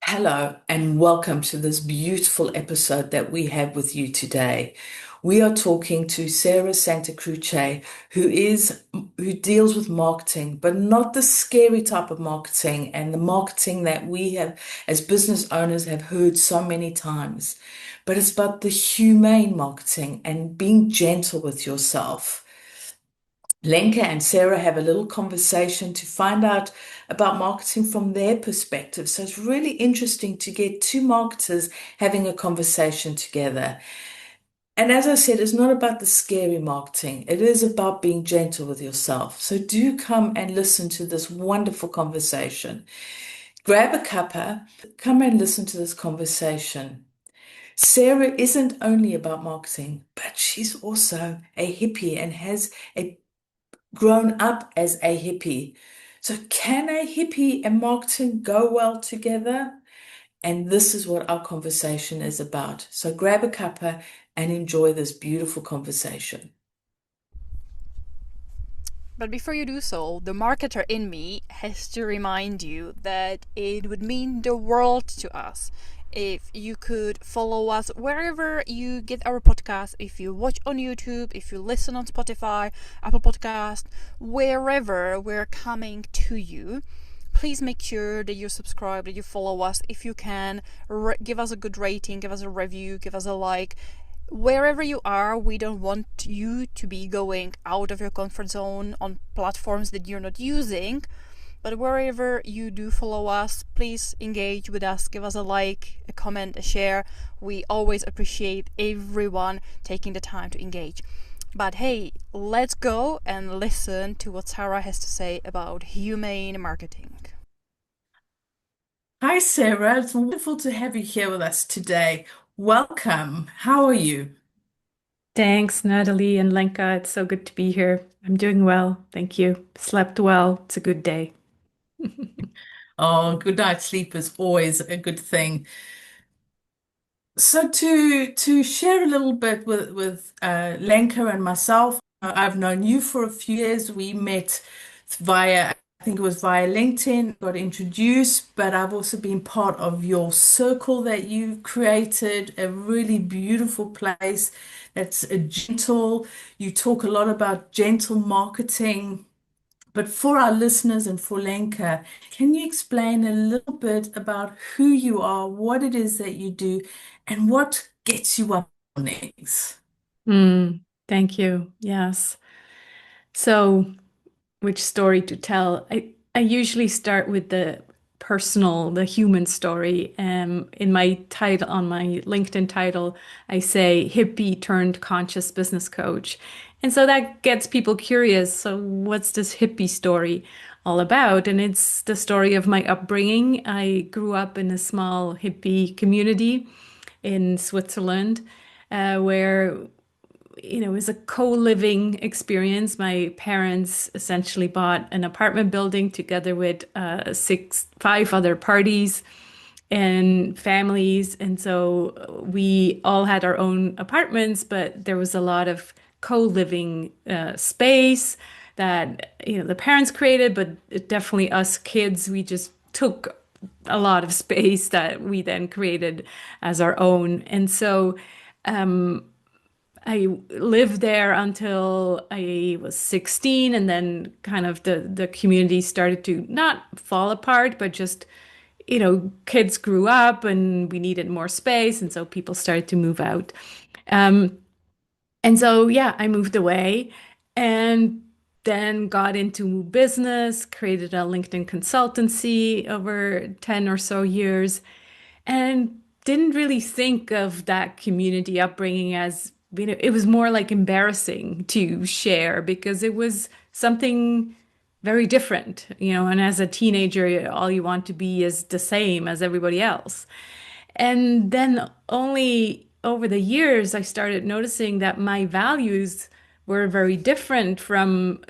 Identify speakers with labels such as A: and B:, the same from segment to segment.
A: Hello and welcome to this beautiful episode that we have with you today. We are talking to Sarah Santacroce, who deals with marketing, but not the scary type of marketing and the marketing that we have as business owners have heard so many times. But it's about the humane marketing and being gentle with yourself. Lenka and Sarah have a little conversation to find out about marketing from their perspective. So it's really interesting to get two marketers having a conversation together. And as I said, it's not about the scary marketing. It is about being gentle with yourself. So do come and listen to this wonderful conversation. Grab a cuppa, come and listen to this conversation. Sarah isn't only about marketing, but she's also a hippie and has a grown up as a hippie. So, can a hippie and marketing go well together? And this is what our conversation is about. So, grab a cuppa and enjoy this beautiful conversation.
B: But before you do so, the marketer in me has to remind you that it would mean the world to us if you could follow us wherever you get our podcast, if you watch on YouTube, if you listen on Spotify, Apple Podcast, wherever we're coming to you. Please make sure that you subscribe, that you follow us. If you can, give us a good rating, give us a review, give us a like. Wherever you are, we don't want you to be going out of your comfort zone on platforms that you're not using. But wherever you do follow us, please engage with us, give us a like, a comment, a share. We always appreciate everyone taking the time to engage. But hey, let's go and listen to what Sarah has to say about humane marketing.
A: Hi, Sarah. It's wonderful to have you here with us today. Welcome. How are you?
C: Thanks, Natalie and Lenka. It's so good to be here. I'm doing well. Thank you. Slept well. It's a good day.
A: Oh, good night's sleep is always a good thing. So to share a little bit with Lenka and myself, I've known you for a few years. We met via, I think it was via LinkedIn, got introduced, but I've also been part of your circle that you've created, a really beautiful place that's a gentle. You talk a lot about gentle marketing. But for our listeners and for Lenka, can you explain a little bit about who you are, what it is that you do, and what gets you up next?
C: Thank you. Yes. So, which story to tell? I usually start with the personal, the human story. In my title, on my LinkedIn title, I say hippie turned conscious business coach. And so that gets people curious. So, what's this hippie story all about? And it's the story of my upbringing. I grew up in a small hippie community in Switzerland, where it was a co-living experience. My parents essentially bought an apartment building together with five other parties and families. And so we all had our own apartments, but there was a lot of co-living space that, the parents created, but definitely us kids, we just took a lot of space that we then created as our own. And so I lived there until I was 16, and then kind of the community started to not fall apart, but just, kids grew up and we needed more space, and so people started to move out. Um, and so, yeah, I moved away and then got into business, created a LinkedIn consultancy over 10 or so years, and didn't really think of that community upbringing as, it was more like embarrassing to share because it was something very different, and as a teenager, all you want to be is the same as everybody else. And then only over the years, I started noticing that my values were very different from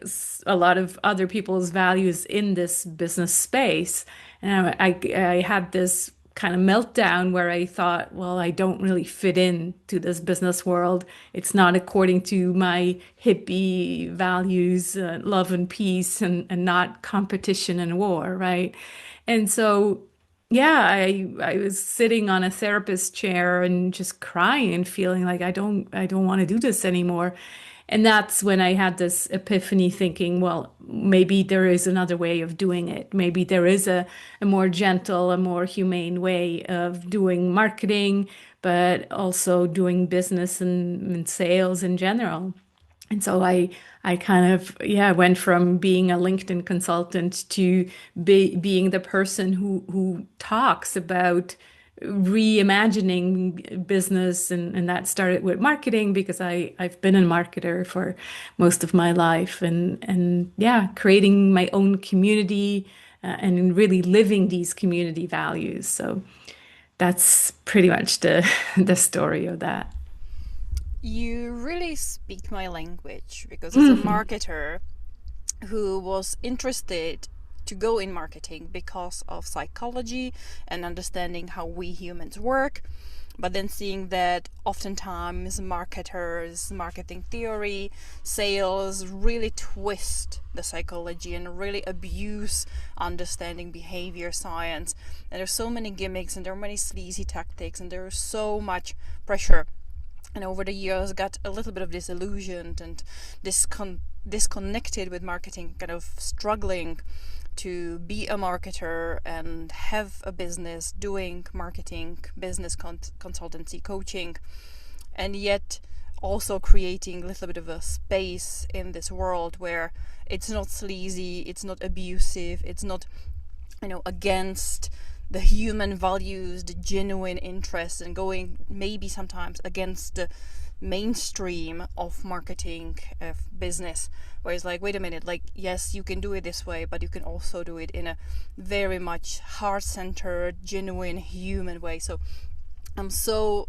C: a lot of other people's values in this business space. And I had this kind of meltdown where I thought, well, I don't really fit in to this business world. It's not according to my hippie values, love and peace, and not competition and war, right? And so yeah, I was sitting on a therapist chair and just crying and feeling like I don't want to do this anymore. And that's when I had this epiphany thinking, well, maybe there is another way of doing it. Maybe there is a more gentle, a more humane way of doing marketing, but also doing business and sales in general. And so I kind of, yeah, went from being a LinkedIn consultant to being the person who talks about reimagining business. And that started with marketing because I've been a marketer for most of my life and yeah, creating my own community and really living these community values. So that's pretty much the the story of that.
B: You really speak my language because as a marketer who was interested to go in marketing because of psychology and understanding how we humans work, but then seeing that oftentimes marketers, marketing theory, sales really twist the psychology and really abuse understanding behavior science. And there's so many gimmicks and there are many sleazy tactics and there's so much pressure. And over the years got a little bit of disillusioned and disconnected with marketing, kind of struggling to be a marketer and have a business doing marketing, business consultancy, coaching, and yet also creating a little bit of a space in this world where it's not sleazy, it's not abusive, it's not, against the human values, the genuine interest, and going maybe sometimes against the mainstream of marketing of business, where it's like, wait a minute, like, yes, you can do it this way, but you can also do it in a very much heart-centered, genuine human way. So I'm so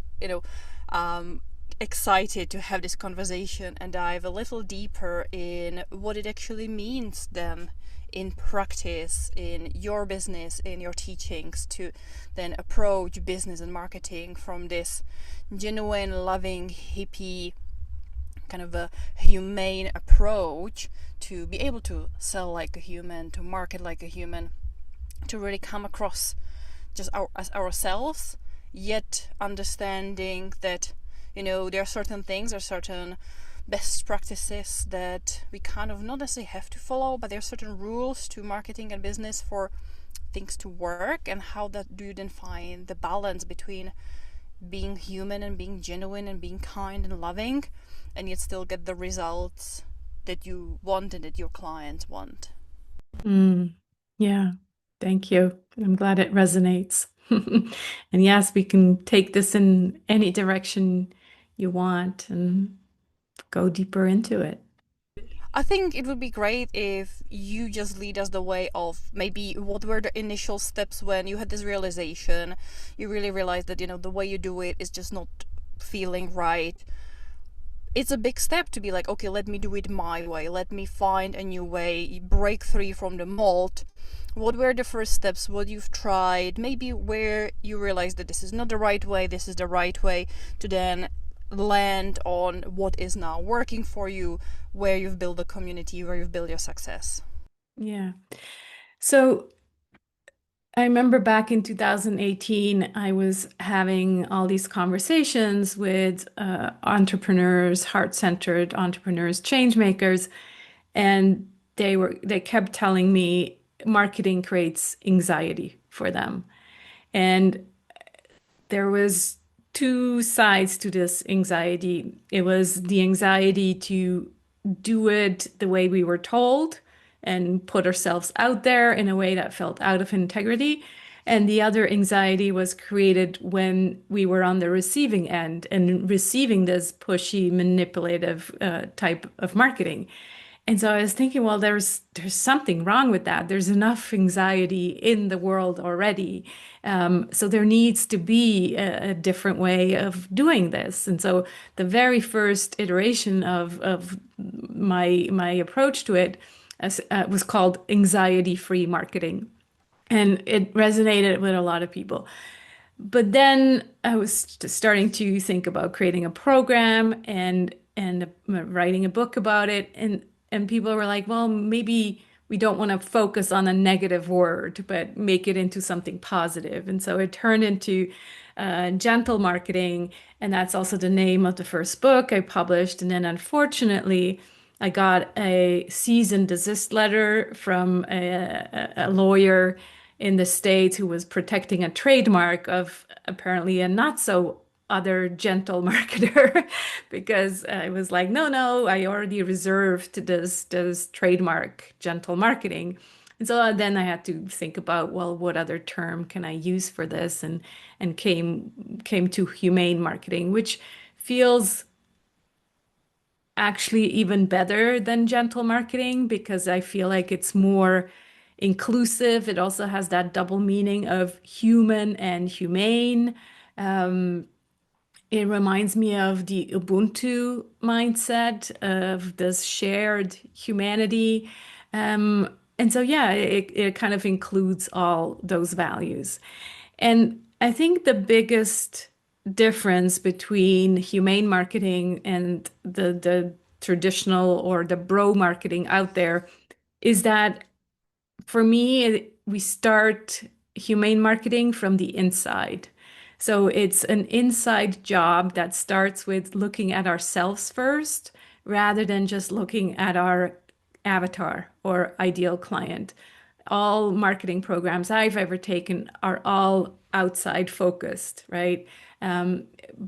B: excited to have this conversation and dive a little deeper in what it actually means then in practice, in your business, in your teachings, to then approach business and marketing from this genuine, loving, hippie, kind of a humane approach to be able to sell like a human, to market like a human, to really come across just as ourselves, yet understanding that, there are certain things, there are certain best practices that we kind of not necessarily have to follow, but there are certain rules to marketing and business for things to work. And how that do you then find the balance between being human and being genuine and being kind and loving, and yet still get the results that you want and that your clients want?
C: Mm, yeah, thank you. I'm glad it resonates. And yes, we can take this in any direction you want and go deeper into it.
B: I think it would be great if you just lead us the way of maybe what were the initial steps when you had this realization, you really realized that, the way you do it is just not feeling right. It's a big step to be like, okay, let me do it my way, let me find a new way, break free from the mold. What were the first steps, what you've tried, maybe where you realized that this is not the right way, this is the right way, to then land on what is now working for you, where you've built a community, where you've built your success?
C: Yeah. So I remember back in 2018, I was having all these conversations with entrepreneurs, heart-centered entrepreneurs, changemakers, and they kept telling me marketing creates anxiety for them. And there was two sides to this anxiety. It was the anxiety to do it the way we were told and put ourselves out there in a way that felt out of integrity. And the other anxiety was created when we were on the receiving end and receiving this pushy, manipulative type of marketing. And so I was thinking, well, there's something wrong with that. There's enough anxiety in the world already. So there needs to be a different way of doing this. And so the very first iteration of my approach to it was called anxiety-free marketing. And it resonated with a lot of people. But then I was starting to think about creating a program and writing a book about it, and people were like, well, maybe we don't want to focus on a negative word, but make it into something positive. And so it turned into gentle marketing. And that's also the name of the first book I published. And then unfortunately, I got a cease and desist letter from a lawyer in the States who was protecting a trademark of apparently a not so other gentle marketer because I was like, no, no, I already reserved this trademark gentle marketing. And so then I had to think about, well, what other term can I use for this? And came to humane marketing, which feels actually even better than gentle marketing because I feel like it's more inclusive. It also has that double meaning of human and humane. It reminds me of the Ubuntu mindset of this shared humanity. And so, yeah, it kind of includes all those values. And I think the biggest difference between humane marketing and the traditional or the bro marketing out there is that for me, we start humane marketing from the inside. So it's an inside job that starts with looking at ourselves first, rather than just looking at our avatar or ideal client. All marketing programs I've ever taken are all outside focused, right? Um,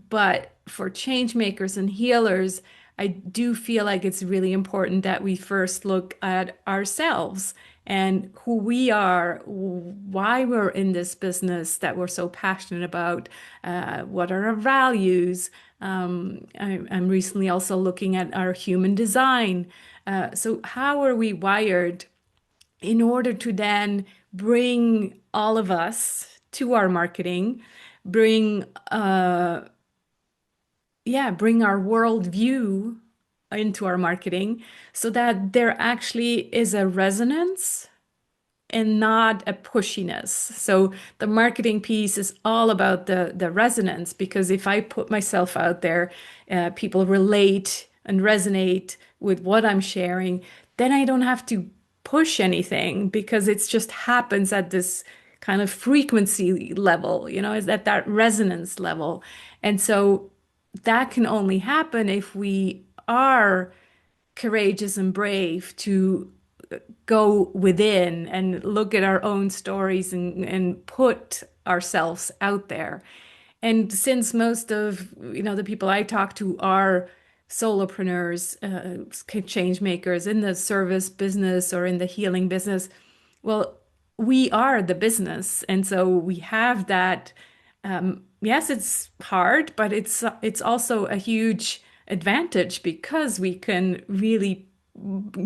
C: but for change makers and healers, I do feel like it's really important that we first look at ourselves and who we are, why we're in this business that we're so passionate about, what are our values. I'm recently also looking at our human design. So, how are we wired in order to then bring all of us to our marketing, bring bring our worldview into our marketing so that there actually is a resonance and not a pushiness. So the marketing piece is all about the resonance because if I put myself out there, people relate and resonate with what I'm sharing, then I don't have to push anything because it just happens at this kind of frequency level, is at that resonance level. And so that can only happen if we are courageous and brave to go within and look at our own stories and put ourselves out there. And since most of, the people I talk to are solopreneurs, change makers in the service business or in the healing business, well, we are the business. And so we have that. Yes, it's hard, but it's also a huge advantage because we can really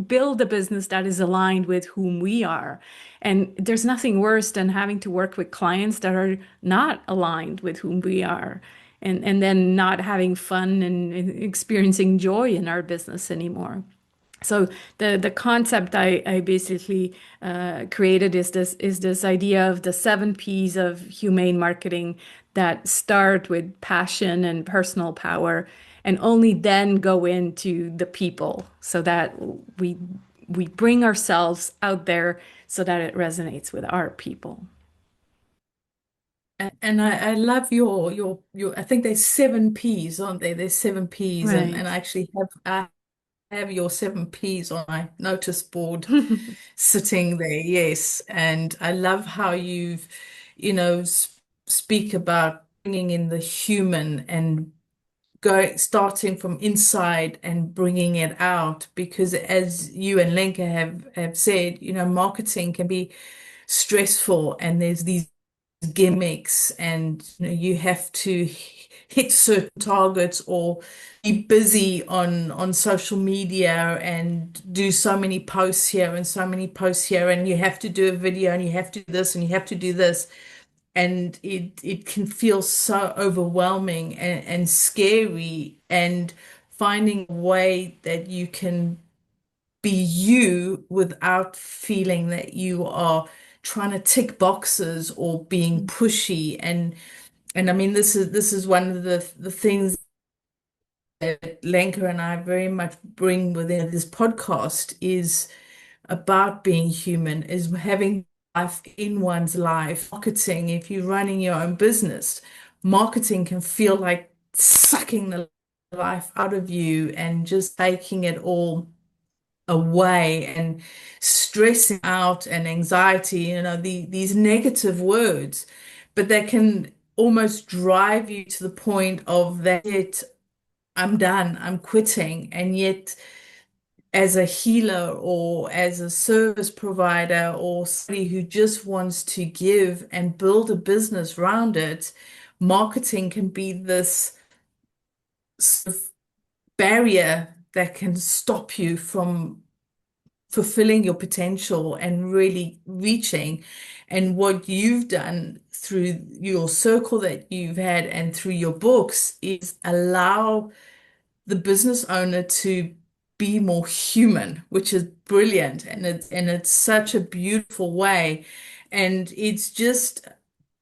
C: build a business that is aligned with whom we are. And there's nothing worse than having to work with clients that are not aligned with whom we are, and then not having fun and experiencing joy in our business anymore. So the concept I basically created is this idea of the 7 P's of humane marketing that start with passion and personal power, and only then go into the people, so that we bring ourselves out there so that it resonates with our people.
A: And I love your I think there's 7 P's, aren't there? There's 7 P's, and
C: Right.
A: I actually have your 7 P's on my notice board sitting there. Yes. And I love how you've, speak about bringing in the human and going starting from inside and bringing it out, because as you and Lenka have said, marketing can be stressful and there's these gimmicks, and you have to hit certain targets or be busy on social media and do so many posts here and so many posts here, and you have to do a video and you have to do this and you have to do this, and it can feel so overwhelming and scary, and finding a way that you can be you without feeling that you are trying to tick boxes or being pushy. And I mean, this is one of the things that Lenka and I very much bring within this podcast is about being human is having life in one's life. Marketing, if you're running your own business, marketing can feel like sucking the life out of you and just taking it all away and stressing out and anxiety, these negative words, but that can almost drive you to the point of that it, I'm done, I'm quitting. And yet, as a healer or as a service provider or somebody who just wants to give and build a business around it, marketing can be this sort of barrier that can stop you from fulfilling your potential and really reaching. And what you've done through your circle that you've had and through your books is allow the business owner to be more human, which is brilliant. And it's such a beautiful way. And it's just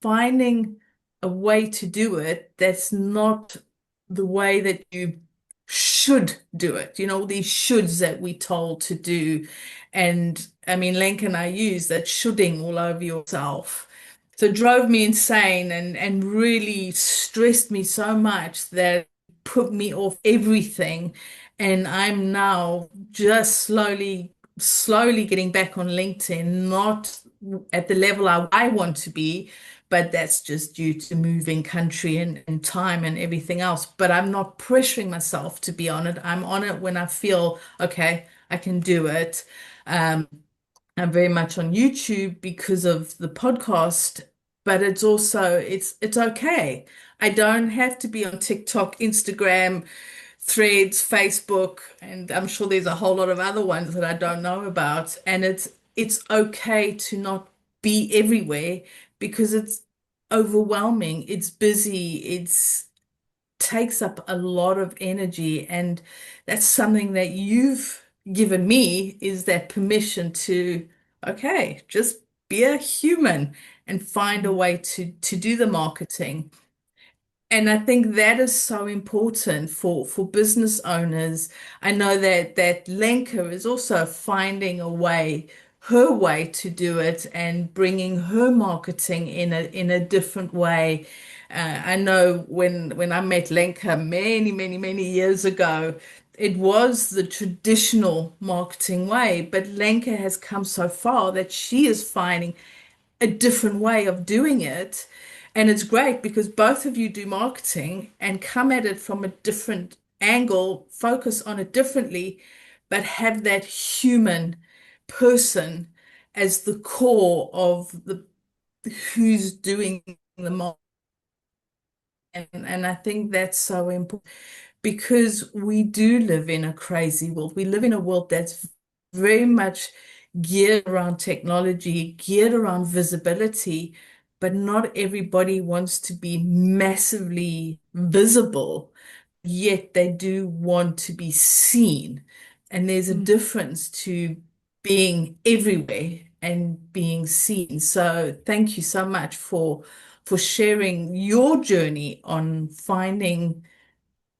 A: finding a way to do it that's not the way that you should do it. These shoulds that we told to do. And I mean, Lenk and I use that shoulding all over yourself. So it drove me insane and really stressed me so much that put me off everything. And I'm now just slowly getting back on LinkedIn, not at the level I want to be, but that's just due to moving country and time and everything else. But I'm not pressuring myself to be on it. I'm on it when I feel, okay, I can do it. Um, I'm very much on YouTube because of the podcast, but it's also it's okay. I don't have to be on TikTok, Instagram, Threads, Facebook, and I'm sure there's a whole lot of other ones that I don't know about. And it's okay to not be everywhere because it's overwhelming, it's busy, it's takes up a lot of energy. And that's something that you've given me is that permission to, okay, just be a human and find a way to do the marketing. And I think that is so important for business owners. I know that Lenka is also finding a way, her way to do it and bringing her marketing in a different way. I know when I met Lenka many years ago, it was the traditional marketing way, but Lenka has come so far that she is finding a different way of doing it. And it's great because both of you do marketing and come at it from a different angle, focus on it differently, but have that human person as the core of the who's doing the marketing. And I think that's so important because we do live in a crazy world. We live in a world that's very much geared around technology, geared around visibility, but not everybody wants to be massively visible, yet they do want to be seen. And there's a
C: Mm.
A: difference to being everywhere and being seen. So thank you so much for sharing your journey on finding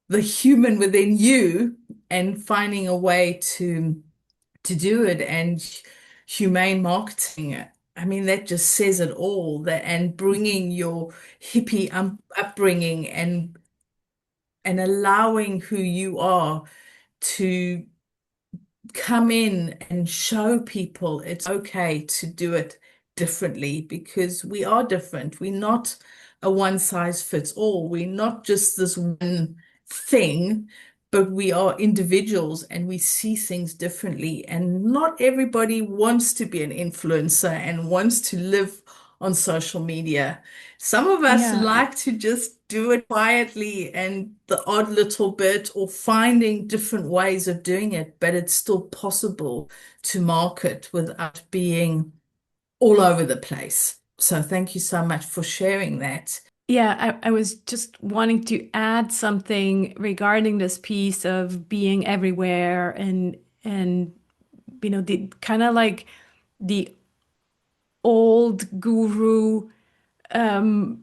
A: the human within you and finding a way to do it. And humane marketing, I mean, that just says it all. That and bringing your hippie upbringing and allowing who you are to come in and show people it's okay to do it differently because we are different. We're not a one size fits all. We're not just this one thing, but we are individuals and we see things differently. And not everybody wants to be an influencer and wants to live on social media. Some of us
C: Yeah,
A: like to just do it quietly and the odd little bit or finding different ways of doing it, but it's still possible to market without being all over the place. So thank you so much for sharing that.
C: yeah, I was just wanting to add something regarding this piece of being everywhere and the kind of like the old guru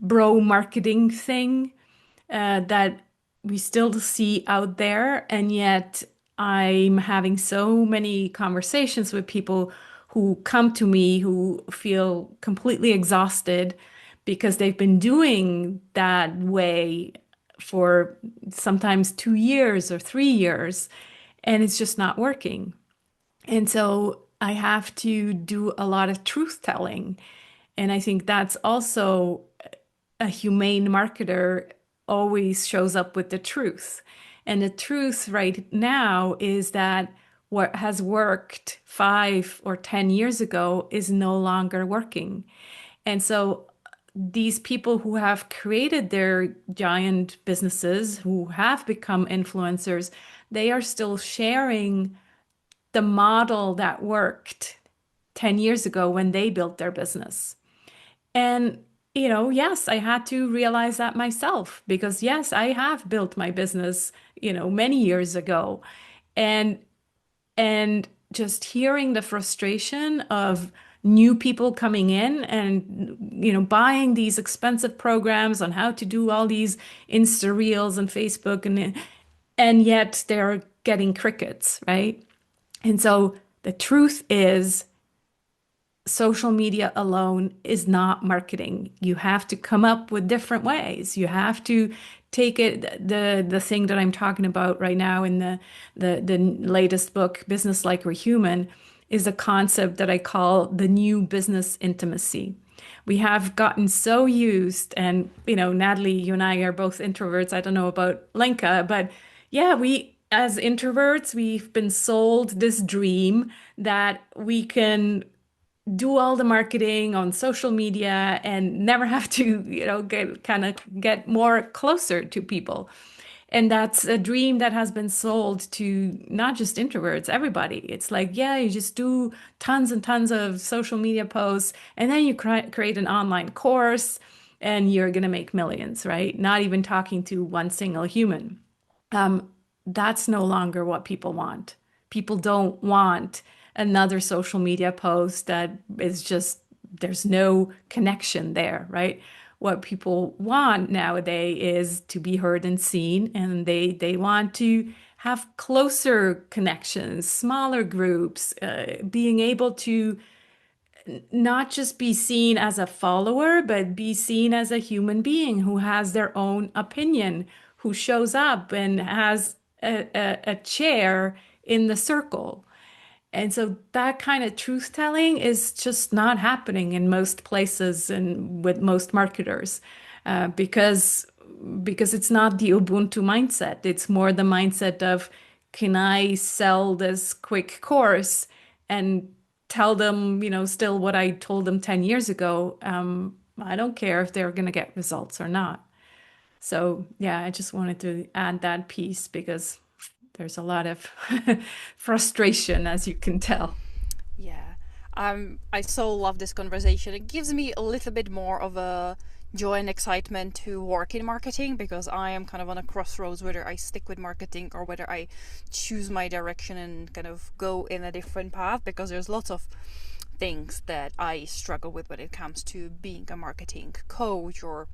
C: bro marketing thing that we still see out there, and yet I'm having so many conversations with people who come to me who feel completely exhausted because they've been doing that way for sometimes 2 years or 3 years, and it's just not working. And so I have to do a lot of truth telling. And I think that's also a humane marketer always shows up with the truth. And the truth right now is that what has worked 5 or 10 years ago is no longer working. And so these people who have created their giant businesses, who have become influencers, they are still sharing the model that worked 10 years ago when they built their business. And, yes, I had to realize that myself because, yes, I have built my business, many years ago. And just hearing the frustration of new people coming in and buying these expensive programs on how to do all these Insta reels and Facebook and yet they're getting crickets, right? And so the truth is social media alone is not marketing. You have to come up with different ways. You have to take it, the thing that I'm talking about right now in the latest book, Business Like We're Human, is a concept that I call the new business intimacy. We have gotten so used, and Natalie, you and I are both introverts. I don't know about Lenka, but yeah, we as introverts, we've been sold this dream that we can do all the marketing on social media and never have to, get more closer to people. And that's a dream that has been sold to not just introverts, everybody. It's like, yeah, you just do tons and tons of social media posts, and then you create an online course and you're going to make millions, right? Not even talking to one single human. That's no longer what people want. People don't want another social media post that is just, there's no connection there, right? What people want nowadays is to be heard and seen, and they want to have closer connections, smaller groups, being able to not just be seen as a follower, but be seen as a human being who has their own opinion, who shows up and has a chair in the circle. And so that kind of truth telling is just not happening in most places and with most marketers, because it's not the Ubuntu mindset. It's more the mindset of, can I sell this quick course and tell them, still what I told them 10 years ago? I don't care if they're going to get results or not. So yeah, I just wanted to add that piece because there's a lot of frustration, as you can tell.
B: Yeah. I so love this conversation. It gives me a little bit more of a joy and excitement to work in marketing, because I am kind of on a crossroads whether I stick with marketing or whether I choose my direction and kind of go in a different path, because there's lots of things that I struggle with when it comes to being a marketing coach or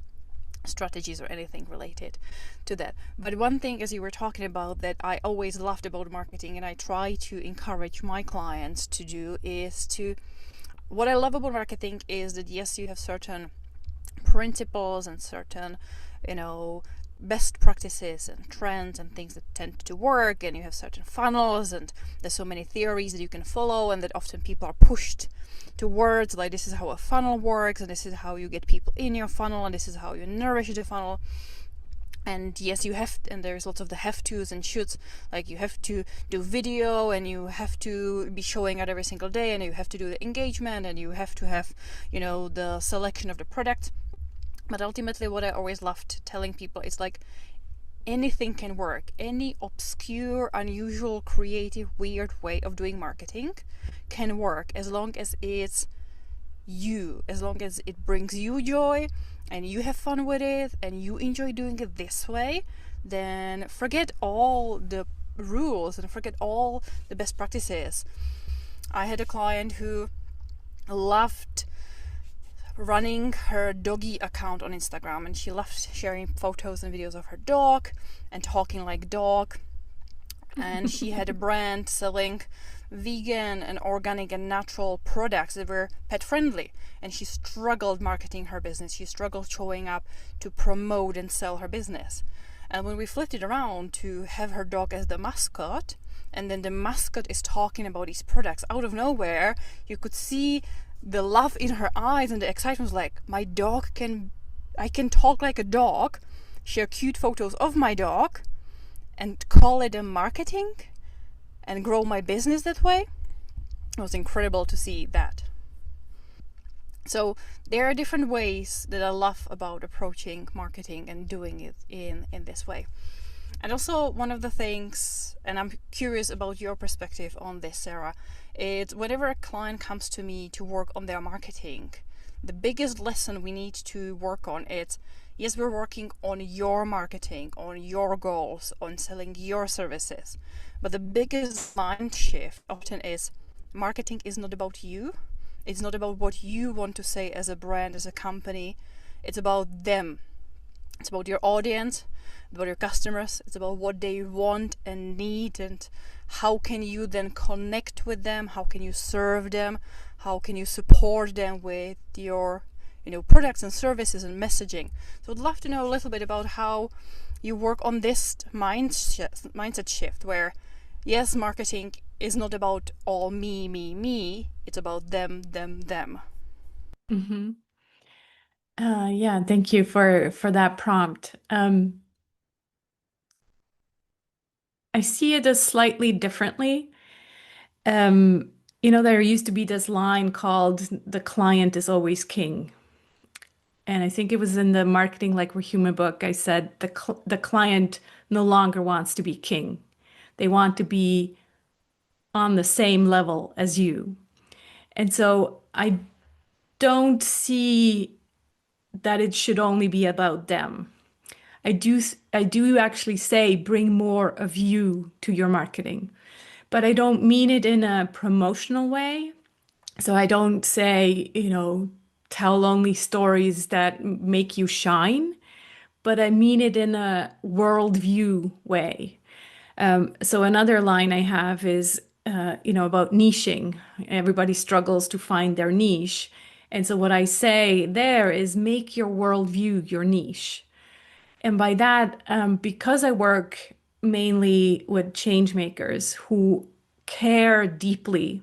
B: strategies or anything related to that. But one thing, as you were talking about, that I always loved about marketing and I try to encourage my clients to do is to, what I love about marketing is that yes, you have certain principles and certain, best practices and trends and things that tend to work, and you have certain funnels, and there's so many theories that you can follow, and that often people are pushed towards, like, this is how a funnel works, and this is how you get people in your funnel, and this is how you nourish the funnel. And yes, you have, and there's lots of the have tos and shoulds, like you have to do video, and you have to be showing out every single day, and you have to do the engagement, and you have to have, the selection of the product. But ultimately, what I always loved telling people is, like, anything can work. Any obscure, unusual, creative, weird way of doing marketing can work, as long as it's you, as long as it brings you joy and you have fun with it and you enjoy doing it this way. Then forget all the rules and forget all the best practices. I had a client who loved running her doggy account on Instagram, and she loved sharing photos and videos of her dog and talking like dog. and she had a brand selling vegan and organic and natural products that were pet friendly, and she struggled marketing her business. She struggled showing up to promote and sell her business. And when we flipped it around to have her dog as the mascot, and then the mascot is talking about these products out of nowhere, you could see the love in her eyes, and the excitement was like, I can talk like a dog, share cute photos of my dog, and call it a marketing and grow my business that way. It was incredible to see that. So there are different ways that I love about approaching marketing and doing it in this way. And also one of the things, and I'm curious about your perspective on this, Sarah, is whenever a client comes to me to work on their marketing, the biggest lesson we need to work on is, yes, we're working on your marketing, on your goals, on selling your services. But the biggest mind shift often is marketing is not about you. It's not about what you want to say as a brand, as a company. It's about them. It's about your audience, about your customers. It's about what they want and need, and how can you then connect with them? How can you serve them? How can you support them with your products and services and messaging? So I'd love to know a little bit about how you work on this mindset shift where, yes, marketing is not about all me. It's about them.
C: Hmm. Yeah, thank you for that prompt. I see it as slightly differently. Um, there used to be this line called "The client is always king." And I think it was in the Marketing Like We're Human book. I said the client no longer wants to be king. They want to be on the same level as you. And so I don't see that it should only be about them. I do actually say bring more of you to your marketing, but I don't mean it in a promotional way. So I don't say, tell only stories that make you shine, but I mean it in a worldview way. So another line I have is, about niching. Everybody struggles to find their niche. And so what I say there is make your worldview your niche. And by that, because I work mainly with changemakers who care deeply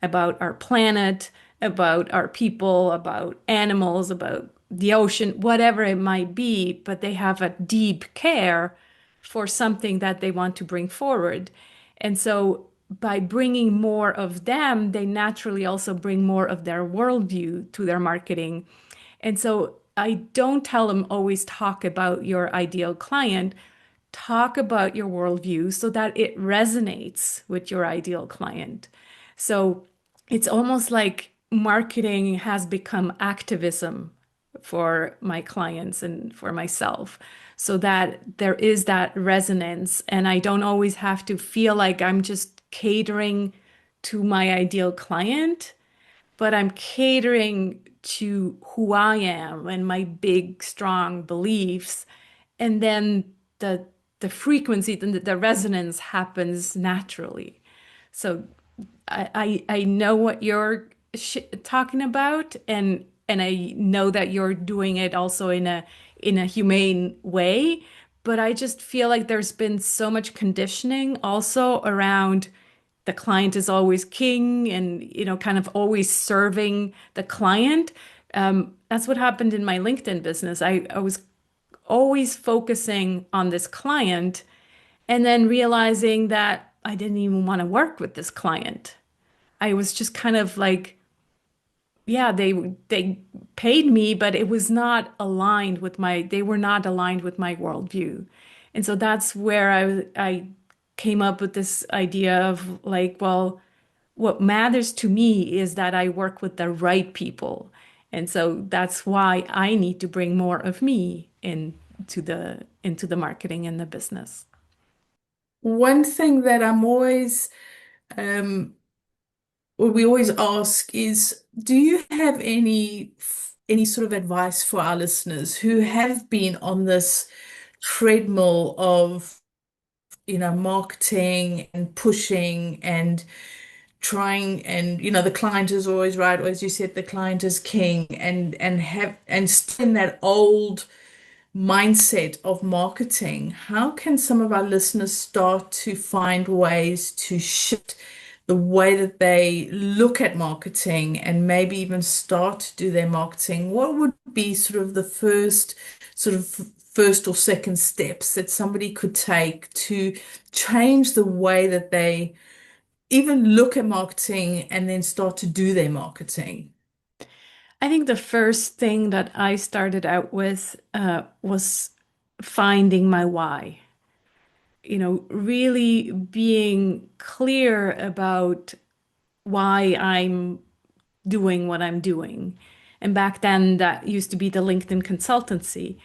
C: about our planet, about our people, about animals, about the ocean, whatever it might be, but they have a deep care for something that they want to bring forward. And so by bringing more of them, they naturally also bring more of their worldview to their marketing. And so I don't tell them always talk about your ideal client, talk about your worldview so that it resonates with your ideal client. So it's almost like marketing has become activism for my clients and for myself, so that there is that resonance. And I don't always have to feel like I'm just catering to my ideal client, but I'm catering to who I am and my big, strong beliefs. And then the frequency, the resonance happens naturally. So I know what you're talking about, and I know that you're doing it also in a humane way. But I just feel like there's been so much conditioning also around the client is always king, and kind of always serving the client. That's what happened in my LinkedIn business. I was always focusing on this client, and then realizing that I didn't even want to work with this client. I was just kind of like, yeah, they paid me, but it was not aligned with they were not aligned with my worldview. And so that's where I came up with this idea of like, well, what matters to me is that I work with the right people. And so that's why I need to bring more of me into the marketing and the business.
A: One thing that um, we always ask is, do you have any sort of advice for our listeners who have been on this treadmill of marketing and pushing and trying, and the client is always right, or as you said, the client is king, and still in that old mindset of marketing, how can some of our listeners start to find ways to shift the way that they look at marketing and maybe even start to do their marketing? What would be sort of the sort of first or second steps that somebody could take to change the way that they even look at marketing and then start to do their marketing?
C: I think the first thing that I started out with was finding my why. Really being clear about why I'm doing what I'm doing. And back then, that used to be the LinkedIn consultancy.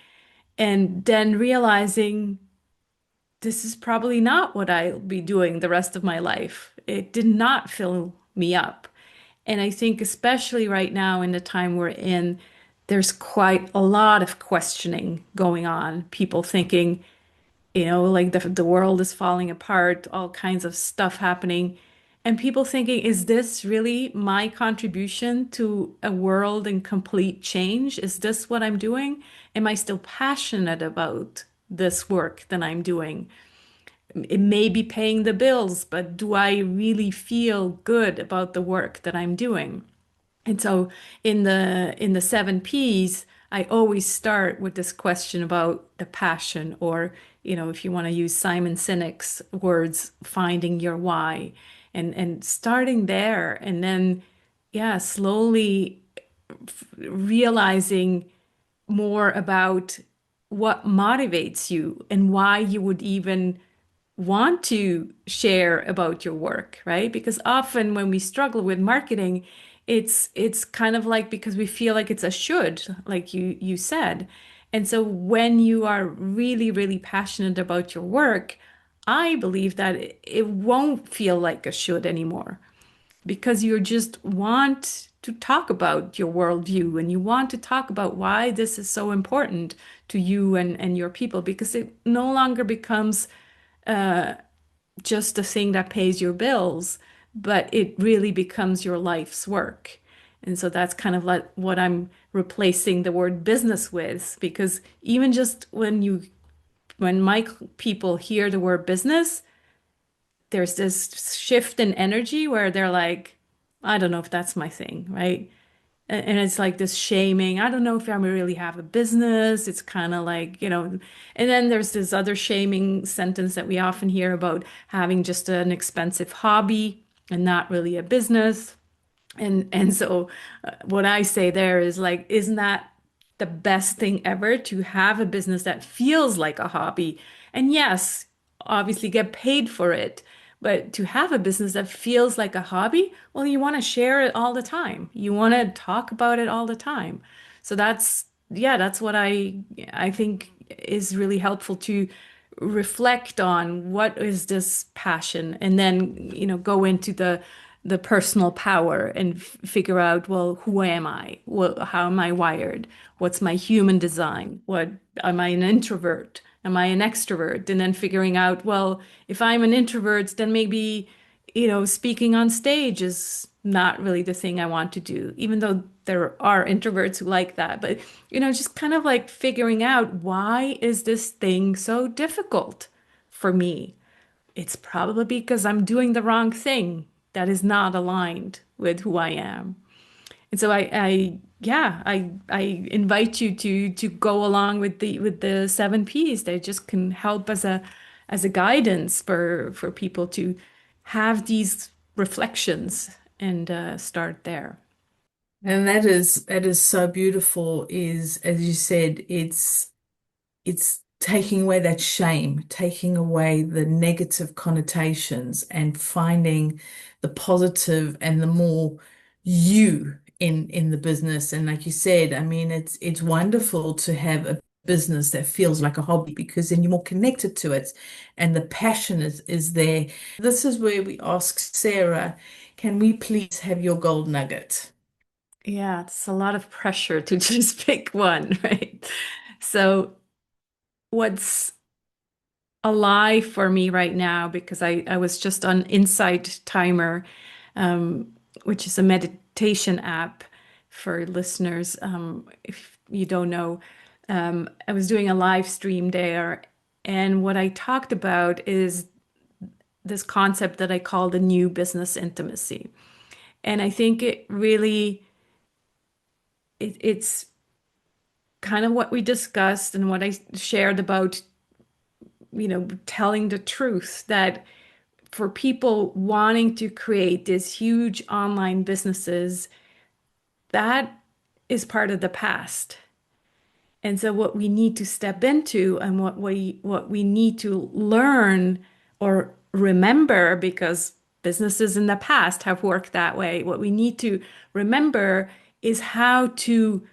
C: And then realizing this is probably not what I'll be doing the rest of my life. It did not fill me up. And I think, especially right now in the time we're in, there's quite a lot of questioning going on. People thinking, like the world is falling apart, all kinds of stuff happening. And people thinking, is this really my contribution to a world in complete change? Is this what I'm doing? Am I still passionate about this work that I'm doing? It may be paying the bills, but do I really feel good about the work that I'm doing? And so in the seven P's, I always start with this question about the passion, or, if you want to use Simon Sinek's words, finding your why, and starting there, and then, yeah, slowly realizing more about what motivates you and why you would even want to share about your work, right? Because often when we struggle with marketing, it's kind of like because we feel like it's a should, like you said. And so when you are really, really passionate about your work, I believe that it won't feel like a should anymore because you just want to talk about your worldview and you want to talk about why this is so important to you and your people, because it no longer becomes just a thing that pays your bills, but it really becomes your life's work. And so that's kind of like what I'm replacing the word business with, because even just when my people hear the word business, there's this shift in energy where they're like, I don't know if that's my thing, right? And it's like this shaming. I don't know if I really have a business. It's kind of like, and then there's this other shaming sentence that we often hear about having just an expensive hobby and not really a business. And so what I say there is like, isn't that the best thing ever to have a business that feels like a hobby? And yes, obviously get paid for it, but to have a business that feels like a hobby, well, you want to share it all the time. You want to talk about it all the time. So that's what I think is really helpful to reflect on what is this passion, and then, go into the personal power and figure out, well, who am I? Well, how am I wired? What's my human design? What am I, an introvert? Am I an extrovert? And then figuring out, well, if I'm an introvert, then maybe, speaking on stage is not really the thing I want to do, even though there are introverts who like that. But, just kind of like figuring out, why is this thing so difficult for me? It's probably because I'm doing the wrong thing that is not aligned with who I am. And so I invite you to go along with the seven P's. They just can help as a guidance for people to have these reflections and start there.
A: And that is so beautiful, is, as you said, it's taking away that shame, taking away the negative connotations and finding the positive and the more you in the business. And like you said, I mean, it's wonderful to have a business that feels like a hobby, because then you're more connected to it and the passion is there. This is where we ask Sarah, can we please have your gold nugget?
C: Yeah, it's a lot of pressure to just pick one, right? So what's alive for me right now because I was just on Insight Timer, which is a meditation app for listeners. If you don't know, I was doing a live stream there, and what I talked about is this concept that I call the new business intimacy. And I think it really it's kind of what we discussed and what I shared about, telling the truth that for people wanting to create these huge online businesses, that is part of the past. And so what we need to step into and what we need to learn or remember, because businesses in the past have worked that way, what we need to remember is how to,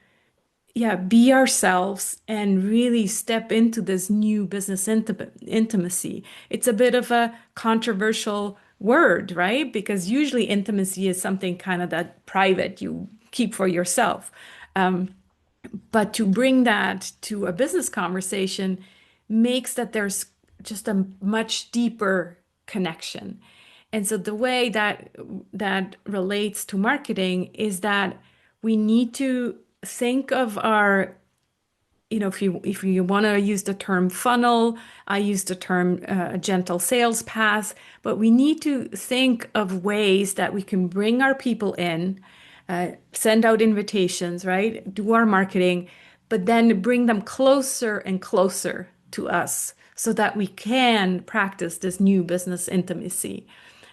C: yeah, be ourselves and really step into this new business intimacy. It's a bit of a controversial word, right? Because usually intimacy is something kind of that private you keep for yourself. But to bring that to a business conversation makes that there's just a much deeper connection. And so the way that relates to marketing is that we need to think of our, if you want to use the term funnel, I use the term gentle sales path, but we need to think of ways that we can bring our people in, send out invitations, right? Do our marketing, but then bring them closer and closer to us so that we can practice this new business intimacy.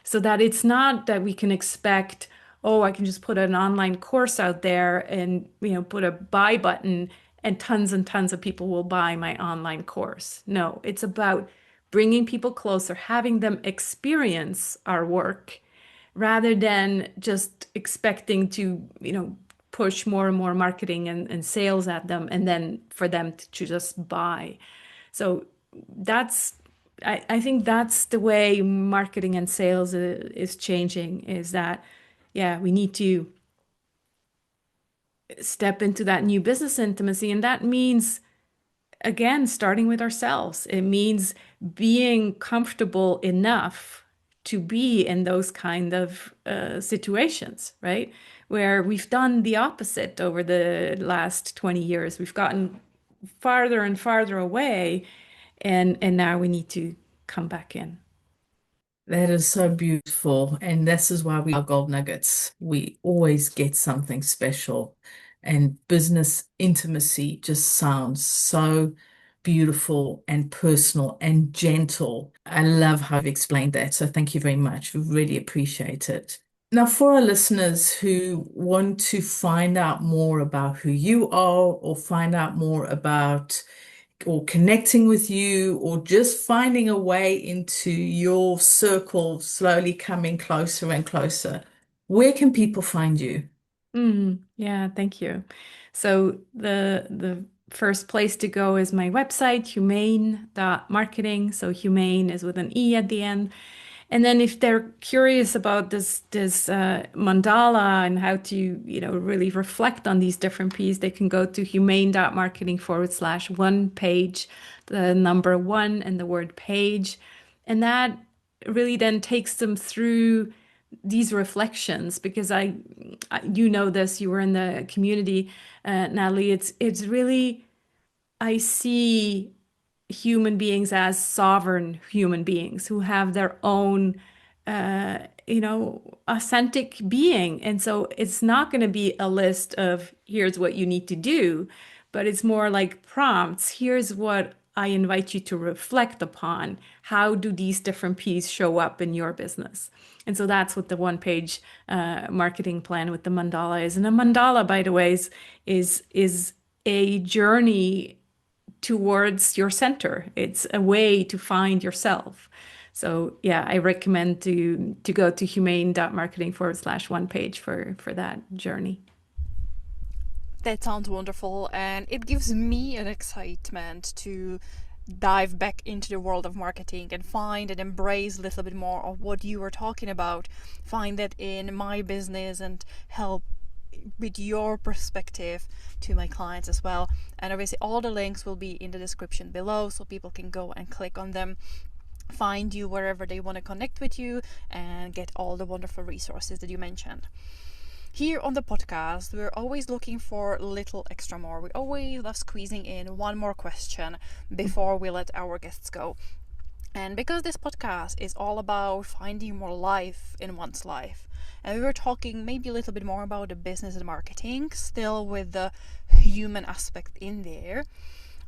C: So that it's not that we can expect, oh, I can just put an online course out there and, put a buy button and tons of people will buy my online course. No, it's about bringing people closer, having them experience our work rather than just expecting to, push more and more marketing and sales at them and then for them to just buy. So I think that's the way marketing and sales is changing, is that, yeah, we need to step into that new business intimacy. And that means, again, starting with ourselves. It means being comfortable enough to be in those kind of situations, right? Where we've done the opposite over the last 20 years. We've gotten farther and farther away, and now we need to come back in.
A: That is so beautiful. And this is why we are gold nuggets. We always get something special. And business intimacy just sounds so beautiful and personal and gentle. I love how you've explained that. So thank you very much. We really appreciate it. Now, for our listeners who want to find out more about who you are or find out more about or connecting with you or just finding a way into your circle, slowly coming closer and closer, where can people find you?
C: Yeah, thank you. So the first place to go is my website, humane.marketing. So humane is with an E at the end. And then if they're curious about this mandala and how to, really reflect on these different pieces, they can go to humane.marketing/one page, the number one and the word page. And that really then takes them through these reflections, because you know this, you were in the community, Natalie. It's really, I see human beings as sovereign human beings who have their own, authentic being. And so it's not going to be a list of here's what you need to do, but it's more like prompts. Here's what I invite you to reflect upon. How do these different pieces show up in your business? And so that's what the one page marketing plan with the mandala is. And a mandala, by the way, is a journey towards your center. It's a way to find yourself. So yeah, I recommend to go to humane.marketing/one page for that journey.
B: That sounds wonderful, and it gives me an excitement to dive back into the world of marketing and find and embrace a little bit more of what you were talking about, find that in my business and help with your perspective to my clients as well. And obviously, all the links will be in the description below, so people can go and click on them, find you wherever they want to connect with you, and get all the wonderful resources that you mentioned. Here on the podcast, we're always looking for a little extra more. We always love squeezing in one more question before we let our guests go. And because this podcast is all about finding more life in one's life, and we were talking maybe a little bit more about the business and marketing, still with the human aspect in there,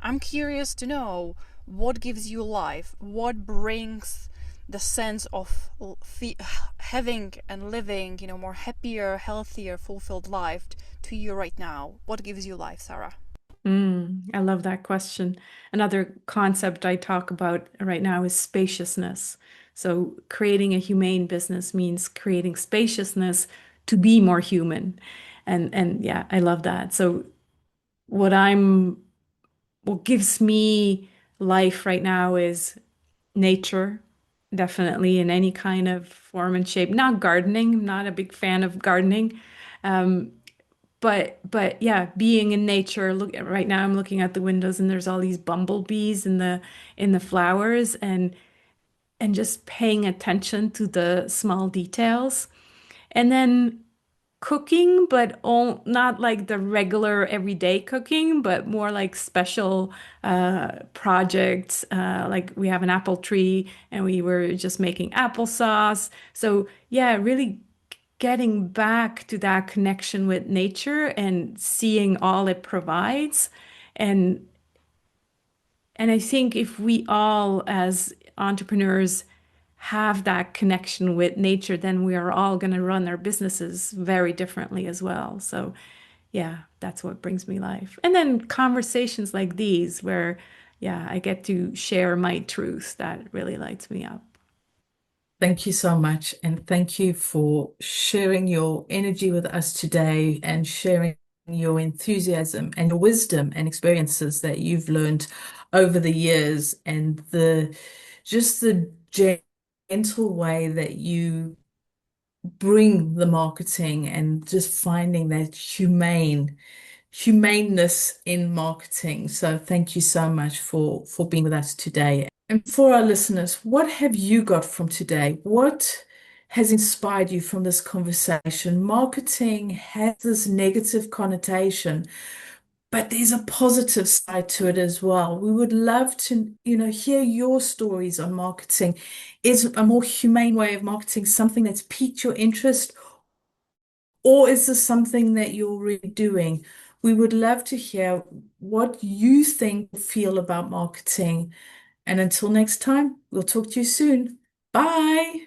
B: I'm curious to know what gives you life, what brings the sense of having and living, more happier, healthier, fulfilled life to you right now. What gives you life, Sarah?
C: I love that question. Another concept I talk about right now is spaciousness. So, creating a humane business means creating spaciousness to be more human. And yeah, I love that. So, what I'm what gives me life right now is nature, definitely in any kind of form and shape. Not gardening, I'm not a big fan of gardening. Um, but yeah, being in nature. Look, right now I'm looking out the windows and there's all these bumblebees in the flowers and just paying attention to the small details. And then cooking, but all, not like the regular everyday cooking, but more like special projects. Like we have an apple tree and we were just making applesauce. So yeah, really getting back to that connection with nature and seeing all it provides. And and I think if we all as entrepreneurs have that connection with nature, then we are all going to run our businesses very differently as well. So yeah, that's what brings me life. And then conversations like these where yeah, I get to share my truth, that really lights me up.
A: Thank you so much. And thank you for sharing your energy with us today and sharing your enthusiasm and your wisdom and experiences that you've learned over the years and the just the gentle way that you bring the marketing and just finding that humaneness in marketing. So thank you so much for being with us today. And for our listeners, what have you got from today? What has inspired you from this conversation? Marketing has this negative connotation, but there's a positive side to it as well. We would love to, hear your stories on marketing. Is a more humane way of marketing something that's piqued your interest, or is this something that you're already doing? We would love to hear what you think, feel about marketing. And until next time, we'll talk to you soon. Bye.